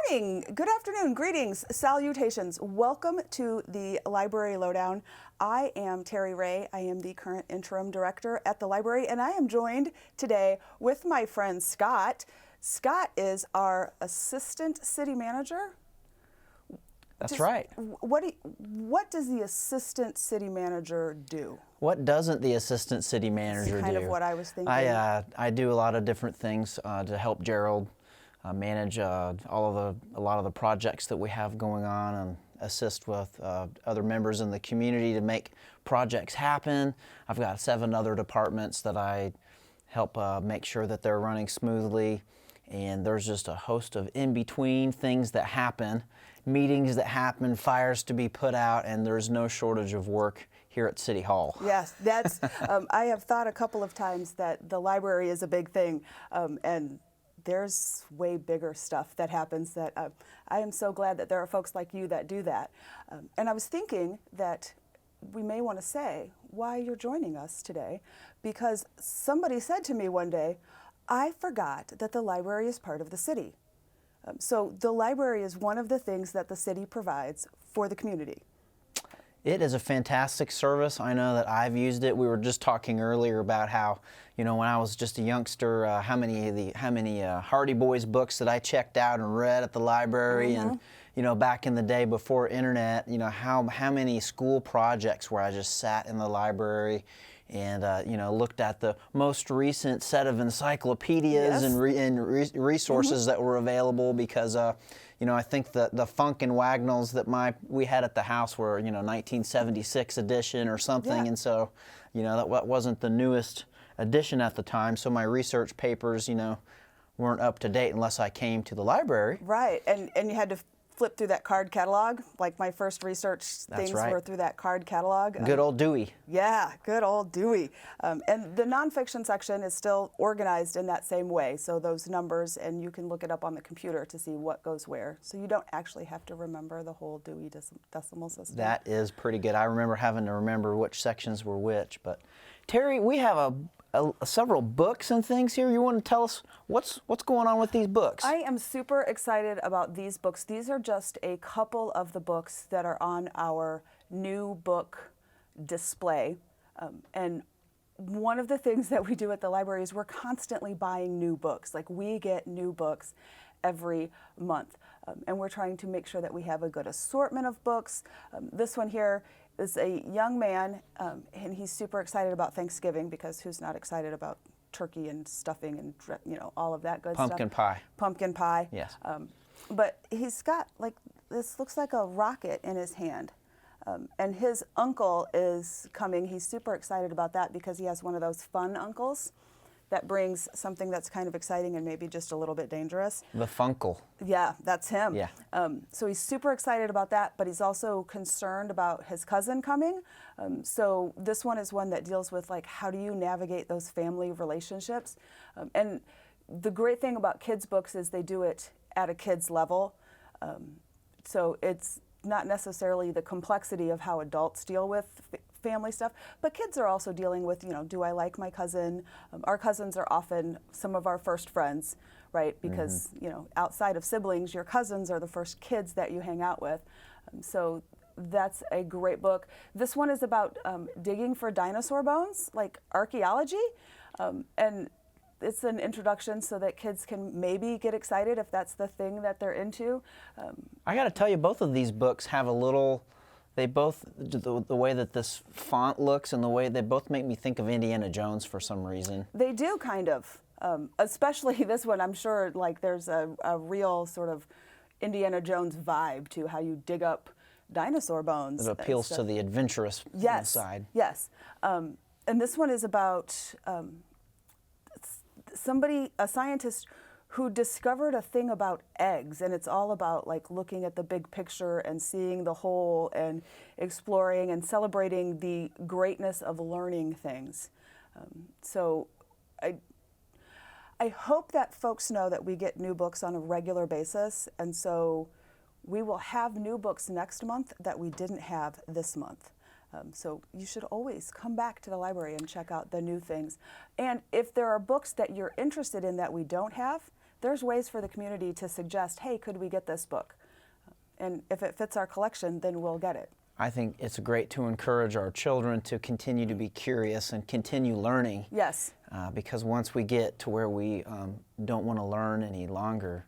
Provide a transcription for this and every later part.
morning, good afternoon, greetings, salutations. Welcome to the Library Lowdown. I am Terry Ray. I am the current interim director at the library, and I am joined today with my friend Scott. Scott is our assistant city manager. That's right. What does the assistant city manager do? What doesn't the assistant city manager do? That's kind of what I was thinking. I do a lot of different things to help Gerald manage a lot of the projects that we have going on, and assist with other members in the community to make projects happen. I've got 7 other departments that I help make sure that they're running smoothly, and there's just a host of in-between things that happen, meetings that happen, fires to be put out, and there's no shortage of work here at City Hall. Yes, that's, I have thought a couple of times that the library is a big thing, and there's way bigger stuff that happens that I am so glad that there are folks like you that do that. And I was thinking that we may want to say why you're joining us today, because somebody said to me one day, I forgot that the library is part of the city. So the library is one of the things that the city provides for the community. It is a fantastic service. I know that I've used it. We were just talking earlier about how, you know, when I was just a youngster, how many Hardy Boys books that I checked out and read at the library, and you know, back in the day before internet, you know, how many school projects where I just sat in the library and you know, looked at the most recent set of encyclopedias and resources that were available, because you know, I think the Funk and Wagnalls that we had at the house were, you know, 1976 edition or something, and so, you know, that wasn't the newest edition at the time, so my research papers, you know, weren't up to date unless I came to the library. Right, and you had to flip through that card catalog. Like my first research things were through that card catalog. Good old Dewey. Yeah, good old Dewey. And the nonfiction section is still organized in that same way. So those numbers, and you can look it up on the computer to see what goes where. So you don't actually have to remember the whole Dewey decimal system. That is pretty good. I remember having to remember which sections were which. But Terry, we have several books and things here. You want to tell us what's going on with these books? I am super excited about these books. These are just a couple of the books that are on our new book display. And one of the things that we do at the library is we're constantly buying new books. Like, we get new books every month. And we're trying to make sure that we have a good assortment of books. This one here is a young man, and he's super excited about Thanksgiving, because who's not excited about turkey and stuffing and, you know, all of that good stuff. Pumpkin pie. Pumpkin pie. Yes. But he's got, like, this looks like a rocket in his hand. And his uncle is coming. He's super excited about that because he has one of those fun uncles that brings something that's kind of exciting and maybe just a little bit dangerous. The Funkle. Yeah, that's him. Yeah. So he's super excited about that, but he's also concerned about his cousin coming. So this one is one that deals with, like, how do you navigate those family relationships? And the great thing about kids' books is they do it at a kid's level. So it's not necessarily the complexity of how adults deal with family stuff, but kids are also dealing with, you know, do I like my cousin? Our cousins are often some of our first friends, right? Because, you know, outside of siblings, your cousins are the first kids that you hang out with. So that's a great book. This one is about digging for dinosaur bones, like archaeology, and it's an introduction so that kids can maybe get excited if that's the thing that they're into. I got to tell you, both of these books have a little, they both, the way that this font looks and the way they both make me think of Indiana Jones for some reason. They do, kind of. Especially this one, I'm sure, like, there's a real sort of Indiana Jones vibe to how you dig up dinosaur bones. It appeals to the adventurous side. Yes. And this one is about a scientist who discovered a thing about eggs, and it's all about, like, looking at the big picture and seeing the whole and exploring and celebrating the greatness of learning things. So I hope that folks know that we get new books on a regular basis, and so we will have new books next month that we didn't have this month. So you should always come back to the library and check out the new things. And if there are books that you're interested in that we don't have, there's ways for the community to suggest, hey, could we get this book? And if it fits our collection, then we'll get it. I think it's great to encourage our children to continue to be curious and continue learning. Yes. Because once we get to where we don't want to learn any longer,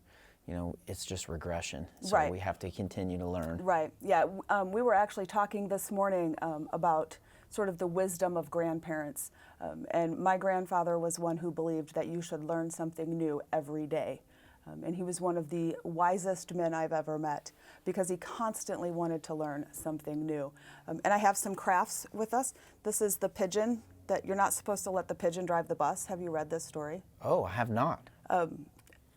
you know, it's just regression. So Right. we have to continue to learn. Right. Yeah. We were actually talking this morning about sort of the wisdom of grandparents. And my grandfather was one who believed that you should learn something new every day. And he was one of the wisest men I've ever met because he constantly wanted to learn something new. And I have some crafts with us. This is the pigeon that you're not supposed to let the pigeon drive the bus. Have you read this story? Oh, I have not.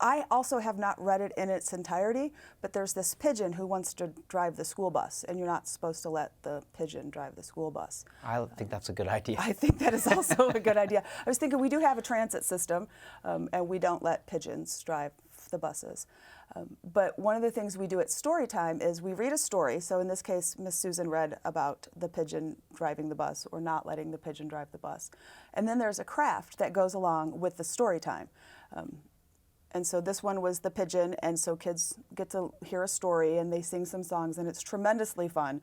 I also have not read it in its entirety, but there's this pigeon who wants to drive the school bus, and you're not supposed to let the pigeon drive the school bus. I think that's a good idea. I think that is also a good idea. I was thinking we do have a transit system, and we don't let pigeons drive the buses. But one of the things we do at story time is we read a story. So in this case, Miss Susan read about the pigeon driving the bus or not letting the pigeon drive the bus. And then there's a craft that goes along with the story time. And so this one was the pigeon, and so kids get to hear a story and they sing some songs, and it's tremendously fun.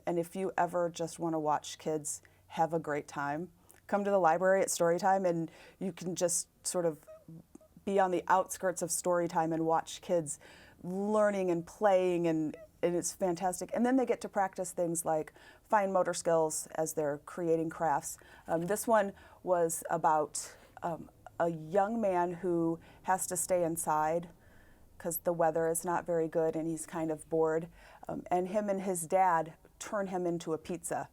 And if you ever just want to watch kids have a great time, come to the library at story time, and you can just sort of be on the outskirts of story time and watch kids learning and playing, and it's fantastic. And then they get to practice things like fine motor skills as they're creating crafts. This one was about a young man who has to stay inside because the weather is not very good and he's kind of bored. And him and his dad turn him into a pizza.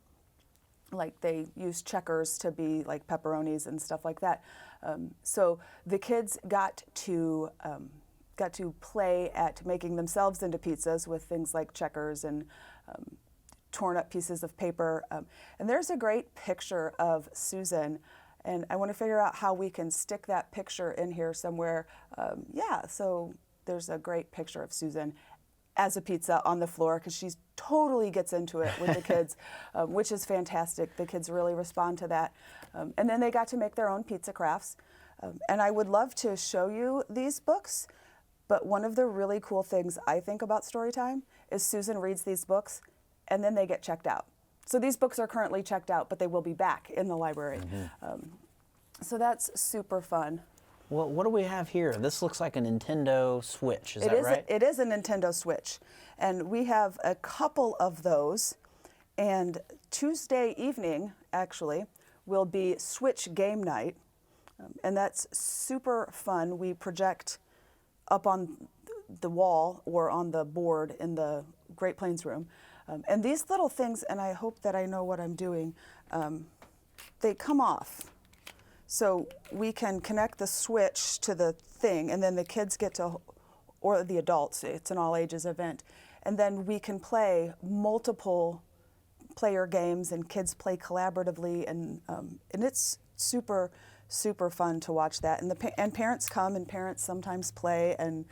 Like they use checkers to be like pepperonis and stuff like that. So the kids got to play at making themselves into pizzas with things like checkers and torn up pieces of paper. And there's a great picture of Susan. And I want to figure out how we can stick that picture in here somewhere. Yeah, so there's a great picture of Susan as a pizza on the floor because she totally gets into it with the kids, which is fantastic. The kids really respond to that. And then they got to make their own pizza crafts. And I would love to show you these books, but one of the really cool things I think about Storytime is Susan reads these books and then they get checked out. So these books are currently checked out, but they will be back in the library. Mm-hmm. So that's super fun. Well, what do we have here? This looks like a Nintendo Switch, is that right? It is a Nintendo Switch. And we have a couple of those. And Tuesday evening, actually, will be Switch game night. And that's super fun. We project up on the wall or on the board in the Great Plains room. And these little things, and I hope that I know what I'm doing, they come off. So we can connect the switch to the thing, and then the kids get to, or the adults, it's an all ages event, and then we can play multiple player games, and kids play collaboratively, and it's super, super fun to watch that. And parents come, and parents sometimes play, and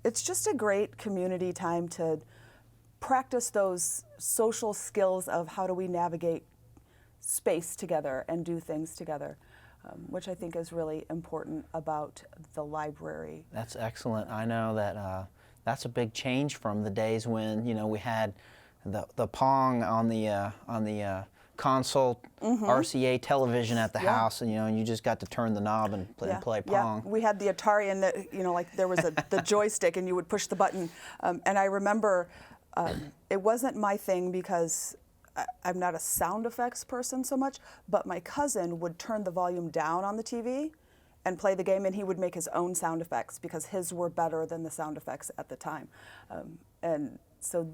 it's just a great community time to practice those social skills of how do we navigate space together and do things together. Which I think is really important about the library. That's excellent. I know that that's a big change from the days when we had the Pong on the console RCA television at the house, and you just got to turn the knob and play Pong. Yeah, we had the Atari, and like there was the joystick, and you would push the button. And I remember it wasn't my thing because I'm not a sound effects person so much, but my cousin would turn the volume down on the TV and play the game, and he would make his own sound effects because his were better than the sound effects at the time. And so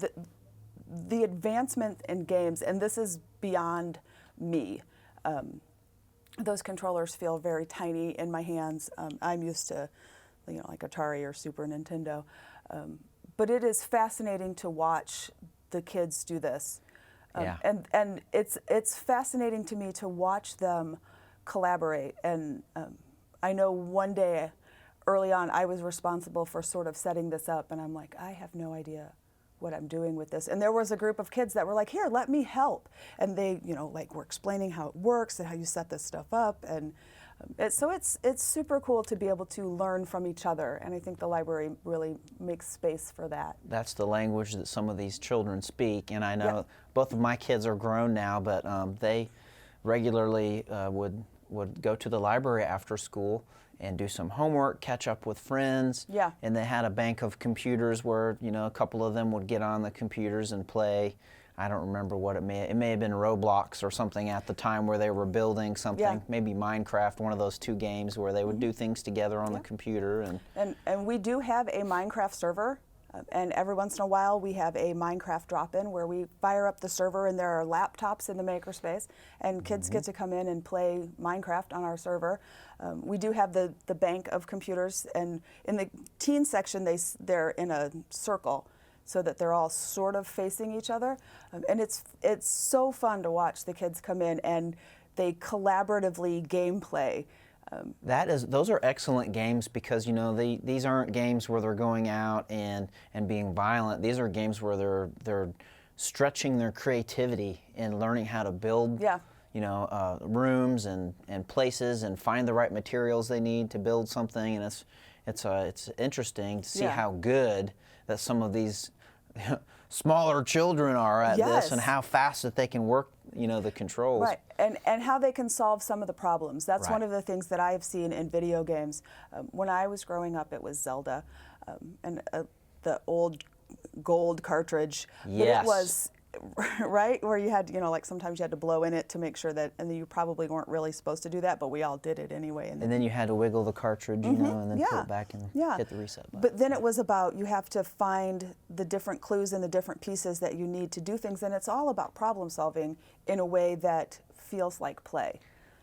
the advancement in games, and this is beyond me, those controllers feel very tiny in my hands. I'm used to, like Atari or Super Nintendo. But it is fascinating to watch the kids do this. And it's fascinating to me to watch them collaborate. And I know one day early on I was responsible for sort of setting this up, and I'm like, I have no idea what I'm doing with this. And there was a group of kids that were like, here, let me help. And they, were explaining how it works and how you set this stuff up. And So it's super cool to be able to learn from each other, and I think the library really makes space for that. That's the language that some of these children speak, and I know both of my kids are grown now, but they regularly would go to the library after school and do some homework, catch up with friends. Yeah. And they had a bank of computers where, a couple of them would get on the computers and play. I don't remember what it may have been Roblox or something at the time where they were building something, maybe Minecraft, one of those two games where they would do things together on the computer. And we do have a Minecraft server. And every once in a while, we have a Minecraft drop-in where we fire up the server, and there are laptops in the makerspace, and kids get to come in and play Minecraft on our server. We do have the bank of computers, and in the teen section, they're in a circle so that they're all sort of facing each other. And it's so fun to watch the kids come in and they collaboratively gameplay. Those are excellent games because these aren't games where they're going out and being violent. These are games where they're stretching their creativity and learning how to build rooms and places and find the right materials they need to build something. And it's interesting to see how good that some of these smaller children are at this, and how fast that they can work the controls. Right, and how they can solve some of the problems. That's one of the things that I've seen in video games. When I was growing up, it was Zelda, and the old gold cartridge. Yes. But it was, right, where you had, like sometimes you had to blow in it to make sure that, and you probably weren't really supposed to do that, but we all did it anyway. And then you had to wiggle the cartridge, and then put it back and hit the reset button. But then it was about, you have to find the different clues and the different pieces that you need to do things, and it's all about problem solving in a way that feels like play.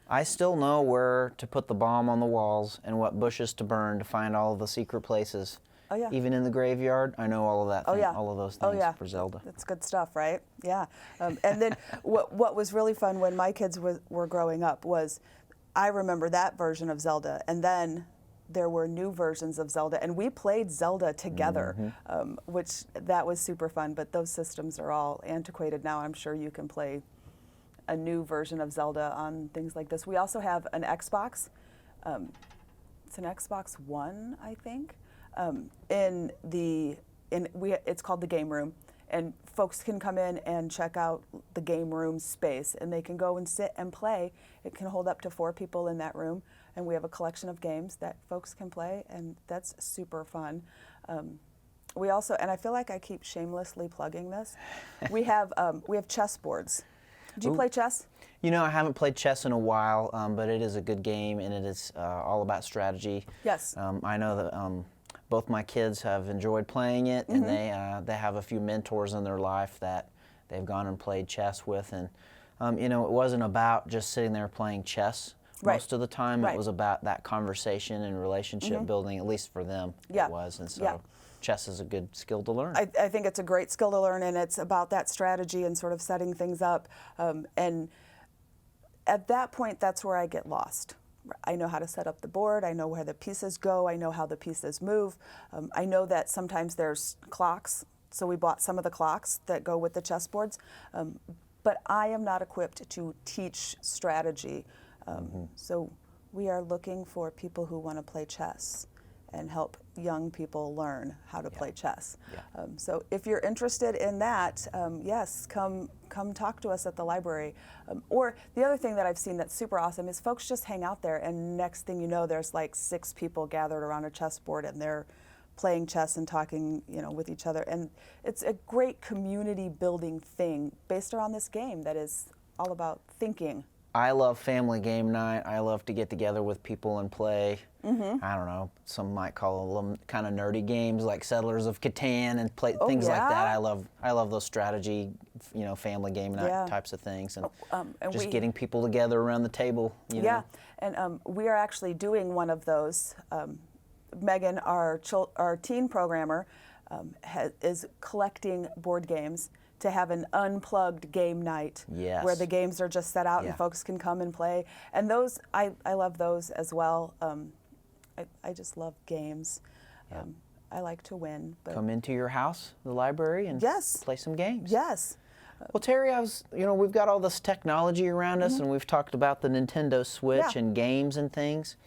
I still know where to put the bomb on the walls and what bushes to burn to find all of the secret places. Oh, yeah. Even in the graveyard, I know all of that. All of those things for Zelda. That's good stuff, right? Yeah. And then what was really fun when my kids were growing up was, I remember that version of Zelda, and then there were new versions of Zelda, and we played Zelda together, which that was super fun. But those systems are all antiquated now. I'm sure you can play a new version of Zelda on things like this. We also have an Xbox. It's an Xbox One, I think. It's called the game room, and folks can come in and check out the game room space, and they can go and sit and play. It can hold up to 4 people in that room, and we have a collection of games that folks can play, and that's super fun. We also, and I feel like I keep shamelessly plugging this, we have chess boards. Do you play chess? I haven't played chess in a while, but it is a good game, and it is all about strategy. Yes. I know that both my kids have enjoyed playing it, and they have a few mentors in their life that they've gone and played chess with. And it wasn't about just sitting there playing chess most of the time. It was about that conversation and relationship building, at least for them. It was, and so chess is a good skill to learn. I think it's a great skill to learn, and it's about that strategy and sort of setting things up. And at that point, that's where I get lost. I know how to set up the board. I know where the pieces go. I know how the pieces move. I know that sometimes there's clocks, so we bought some of the clocks that go with the chessboards. But I am not equipped to teach strategy. So we are looking for people who want to play chess and help young people learn how to play chess. So if you're interested in that, yes, come talk to us at the library. Or the other thing that I've seen that's super awesome is folks just hang out there, and next thing you know, there's like 6 people gathered around a chessboard, and they're playing chess and talking, with each other. And it's a great community building thing based around this game that is all about thinking. I love family game night. I love to get together with people and play. I don't know, some might call them kind of nerdy games like Settlers of Catan and play things like that. I love those strategy, family game night types of things, and just getting people together around the table. Yeah, and we are actually doing one of those. Megan, our teen programmer, is collecting board games to have an unplugged game night where the games are just set out and folks can come and play. And those, I love those as well. I just love games. I like to win. But come into your house, the library, and play some games. Yes. Well, Theri, we've got all this technology around us, and we've talked about the Nintendo Switch Yeah. and games and things.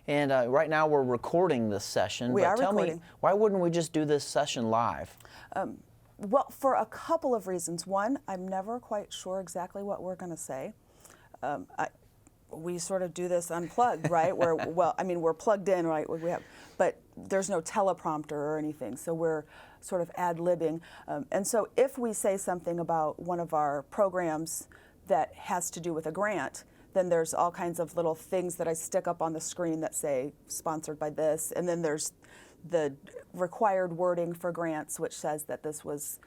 And right now we're recording this session. We but are tell recording. me, why wouldn't we just do this session live? Well, for a couple of reasons. One, I'm never quite sure exactly what we're going to say. We sort of do this unplugged, right? We're plugged in, right? But there's no teleprompter or anything, so we're sort of ad-libbing. And so if we say something about one of our programs that has to do with a grant, then there's all kinds of little things that I stick up on the screen that say sponsored by this, and then there's the required wording for grants, which says that this was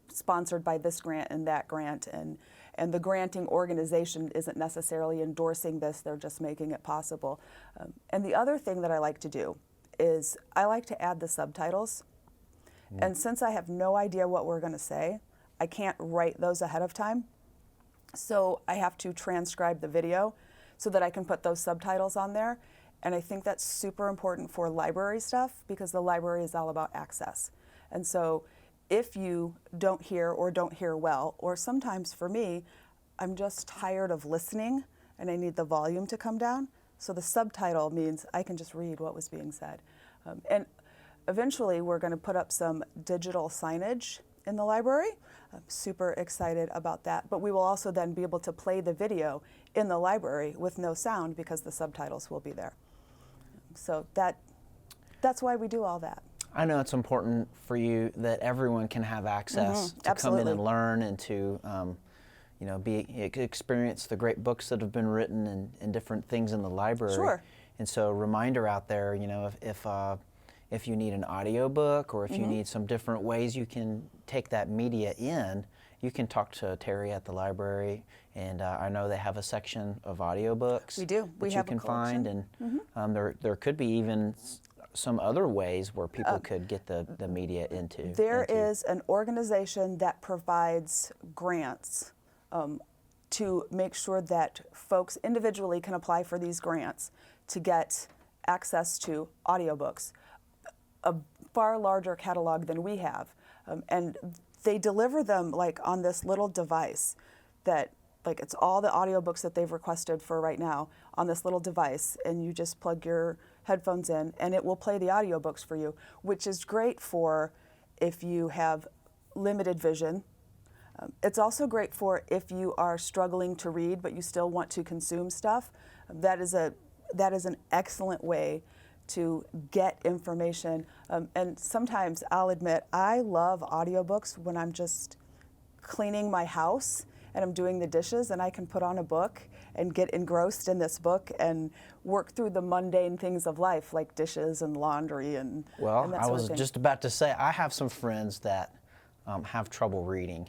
sponsored by this grant and that grant, and the granting organization isn't necessarily endorsing this, they're just making it possible. And the other thing that I like to do is I like to add the subtitles. And since I have no idea what we're going to say, I can't write those ahead of time. So I have to transcribe the video so that I can put those subtitles on there. And I think that's super important for library stuff because the library is all about access. And so if you don't hear or don't hear well, or sometimes for me, I'm just tired of listening and I need the volume to come down. So the subtitle means I can just read what was being said. And eventually we're going to put up some digital signage in the library. I'm super excited about that. But we will also then be able to play the video in the library with no sound because the subtitles will be there. So that's why we do all that. I know it's important for you that everyone can have access to Absolutely. come in and learn and to experience the great books that have been written and different things in the library. Sure. And so, reminder out there, if you need an audiobook or if you need some different ways you can take that media in, you can talk to Theri at the library, and I know they have a section of audiobooks. We do. We that have you can a collection. find, and there could be even some other ways where people could get the media into. There is an organization that provides grants to make sure that folks individually can apply for these grants to get access to audiobooks, a far larger catalog than we have. And they deliver them like on this little device that like it's all the audiobooks that they've requested for right now on this little device, and you just plug your headphones in and it will play the audiobooks for you, which is great for if you have limited vision. It's also great for if you are struggling to read but you still want to consume stuff. That is an excellent way to get information. And sometimes I'll admit I love audiobooks when I'm just cleaning my house and I'm doing the dishes and I can put on a book and get engrossed in this book and work through the mundane things of life like dishes and laundry and Well, that I sort of was thing. just about to say, I have some friends that have trouble reading.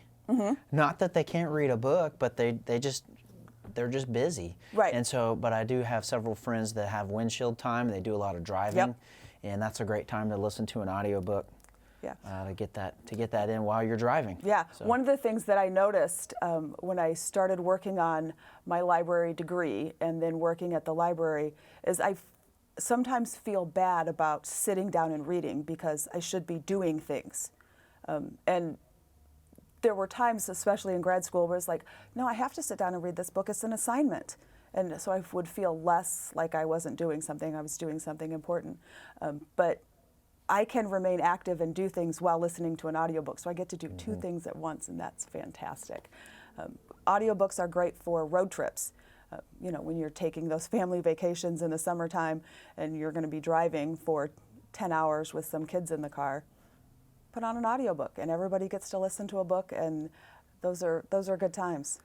Not that they can't read a book, but they're just busy. Right. And so, but I do have several friends that have windshield time. They do a lot of driving, and that's a great time to listen to an audiobook. Yeah. To get that in while you're driving. Yeah, So, one of the things that I noticed when I started working on my library degree and then working at the library is I sometimes feel bad about sitting down and reading because I should be doing things. And there were times, especially in grad school, where it's like, no, I have to sit down and read this book. It's an assignment. And so I would feel less like I wasn't doing something. I was doing something important. But I can remain active and do things while listening to an audiobook. So I get to do two things at once, and that's fantastic. Audiobooks are great for road trips. When you're taking those family vacations in the summertime and you're going to be driving for 10 hours with some kids in the car, put on an audiobook and everybody gets to listen to a book, and those are good times.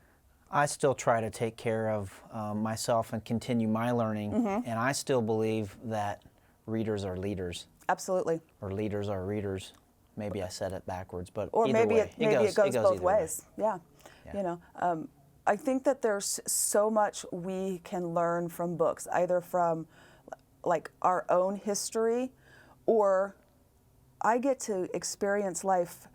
I still try to take care of myself and continue my learning, and I still believe that readers are leaders. Absolutely. Or leaders are readers. Maybe I said it backwards, but Or either maybe way, it goes both either way. ways. Yeah. I think that there's so much we can learn from books, either from like our own history, or I get to experience life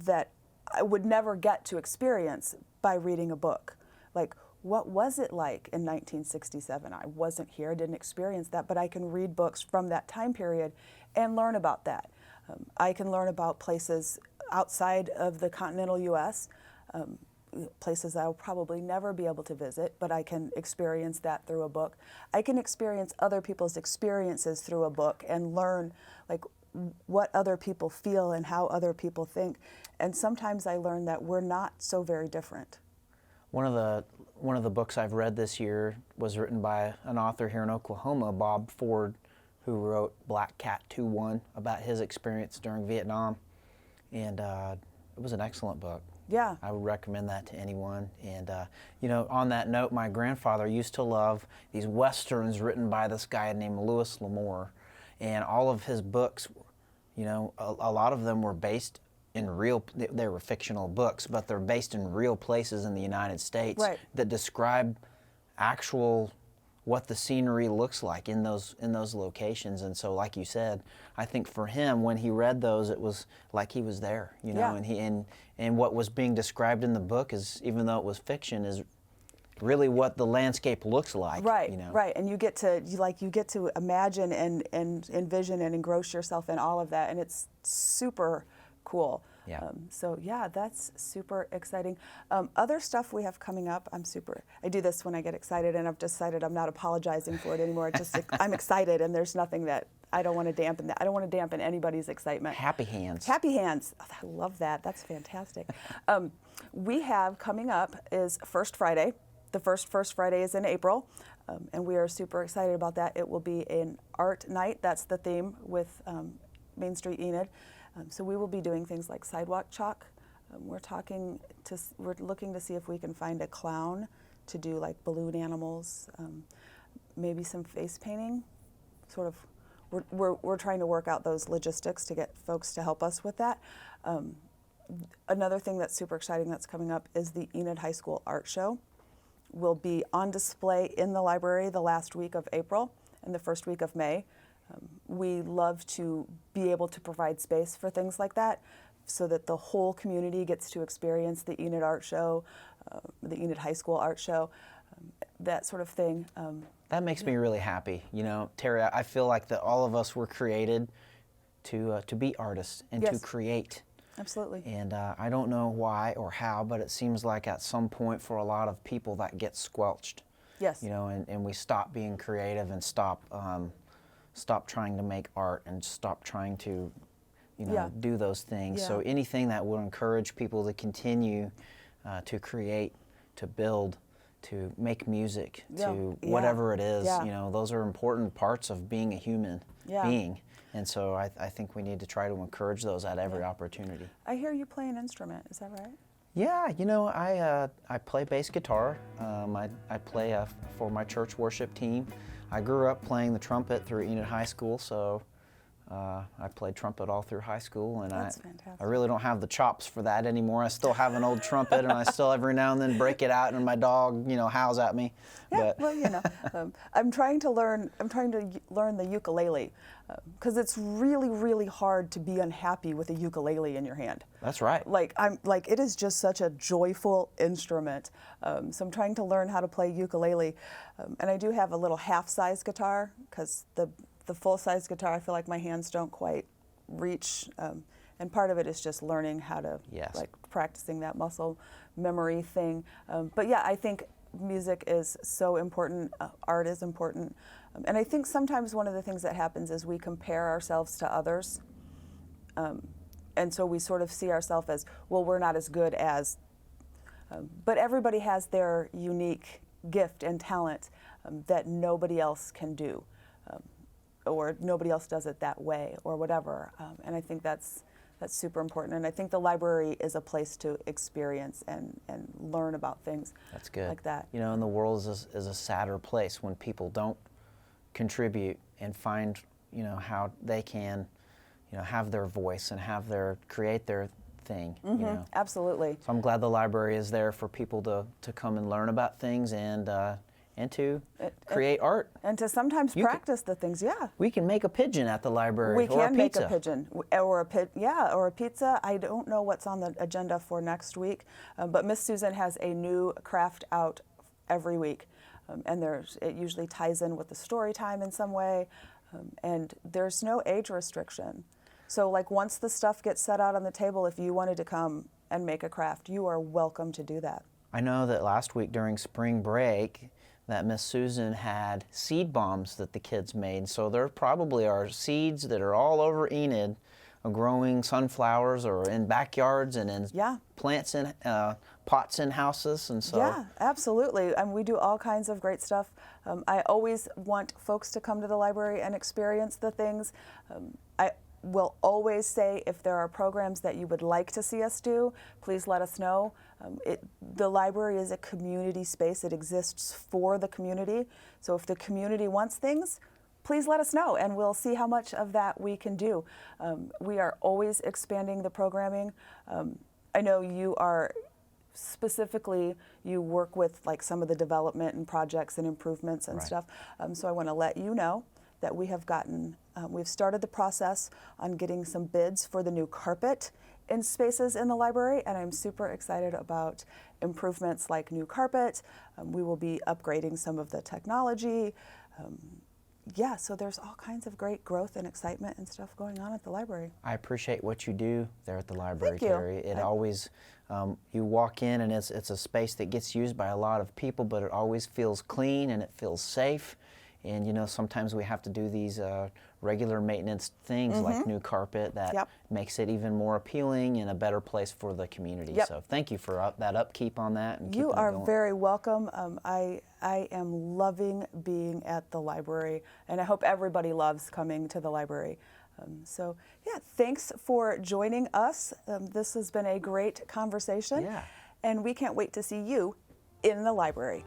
that I would never get to experience by reading a book. Like, what was it like in 1967? I wasn't here, I didn't experience that, but I can read books from that time period and learn about that. I can learn about places outside of the continental U.S. places I'll probably never be able to visit, but I can experience that through a book. I can experience other people's experiences through a book and learn like what other people feel and how other people think. And sometimes I learn that we're not so very different. One of the books I've read this year was written by an author here in Oklahoma, Bob Ford, who wrote Black Cat 2-1 about his experience during Vietnam. And it was an excellent book. Yeah. I would recommend that to anyone. And, you know, on that note, my grandfather used to love these Westerns written by this guy named Louis L'Amour. And all of his books, you know, a lot of them were based in real, they were fictional books, but they're based in real places in the United States that describe actual what the scenery looks like in those locations. And so, like you said, I think for him, when he read those, it was like he was there, you know. And what was being described in the book is, even though it was fiction, is really what the landscape looks like. Right, you know? right, and you get to imagine and envision and engross yourself in all of that, and it's super cool. Yeah. So yeah, that's super exciting. Other stuff we have coming up, I do this when I get excited, and I've decided I'm not apologizing for it anymore. I'm excited, and there's nothing that I don't want to dampen that. I don't want to dampen anybody's excitement. Happy hands. Happy hands. Oh, I love that. That's fantastic. We have coming up is First Friday. The first Friday is in April, and we are super excited about that. It will be an art night. That's the theme with Main Street Enid. So we will be doing things like sidewalk chalk. We're looking to see if we can find a clown to do like balloon animals, maybe some face painting. Sort of, we're trying to work out those logistics to get folks to help us with that. Another thing that's super exciting that's coming up is the Enid High School Art Show. Will be on display in the library the last week of April and the first week of May. We love to be able to provide space for things like that so that the whole community gets to experience the Enid Art Show, the Enid High School Art Show, that sort of thing. That makes me really happy. You know, Theri, I feel like that all of us were created to be artists and to create. Absolutely. And I don't know why or how, but it seems like at some point for a lot of people that gets squelched. Yes. You know, and we stop being creative and stop trying to make art and stop trying to, you know, do those things. So anything that will encourage people to continue to create, to build, to make music, to whatever it is, you know, those are important parts of being a human being. And so I think we need to try to encourage those at every opportunity. I hear you play an instrument, is that right? Yeah, you know, I play bass guitar. I play for my church worship team. I grew up playing the trumpet through Enid High School, so I played trumpet all through high school, and I really don't have the chops for that anymore. I still have an old trumpet, and I still every now and then break it out, and my dog, you know, howls at me. Yeah, but well, you know, I'm trying to learn the ukulele, because it's really, really hard to be unhappy with a ukulele in your hand. That's right. It is just such a joyful instrument. So I'm trying to learn how to play ukulele, and I do have a little half-size guitar, because the full-size guitar, I feel like my hands don't quite reach, and part of it is just learning how to, like practicing that muscle memory thing. But yeah, I think music is so important, art is important, and I think sometimes one of the things that happens is we compare ourselves to others, and so we sort of see ourselves as, well, we're not as good as, but everybody has their unique gift and talent that nobody else can do. Or nobody else does it that way, or whatever. And I think that's super important. And I think the library is a place to experience and learn about things. That's good. Like that. You know, and the world is a sadder place when people don't contribute and find, you know, how they can, you know, have their voice and create their thing. You know. Absolutely. So I'm glad the library is there for people to come and learn about things and to create art. And to sometimes practice the things, We can make a pigeon at the library, We or can a make pizza. a pigeon, or a pizza. I don't know what's on the agenda for next week, but Miss Susan has a new craft out every week, and it usually ties in with the story time in some way, and there's no age restriction. So like once the stuff gets set out on the table, if you wanted to come and make a craft, you are welcome to do that. I know that last week during spring break that Miss Susan had seed bombs that the kids made. So there probably are seeds that are all over Enid growing sunflowers or in backyards and in plants in pots in houses. And so yeah, absolutely. We do all kinds of great stuff. I always want folks to come to the library and experience the things. I will always say if there are programs that you would like to see us do, please let us know. The library is a community space. It exists for the community. So if the community wants things, please let us know and we'll see how much of that we can do. We are always expanding the programming. I know you are specifically, you work with like some of the development and projects and improvements and stuff. So I want to let you know that we have we've started the process on getting some bids for the new carpet in spaces in the library, and I'm super excited about improvements like new carpet. We will be upgrading some of the technology. Yeah, so there's all kinds of great growth and excitement and stuff going on at the library. I appreciate what you do there at the library, Thank you. Theri. It always, you walk in and it's a space that gets used by a lot of people, but it always feels clean and it feels safe. And you know, sometimes we have to do these regular maintenance things like new carpet that makes it even more appealing and a better place for the community. So thank you for that upkeep on that. And you are going. very welcome. I am loving being at the library, and I hope everybody loves coming to the library. So yeah, thanks for joining us. This has been a great conversation, and we can't wait to see you in the library.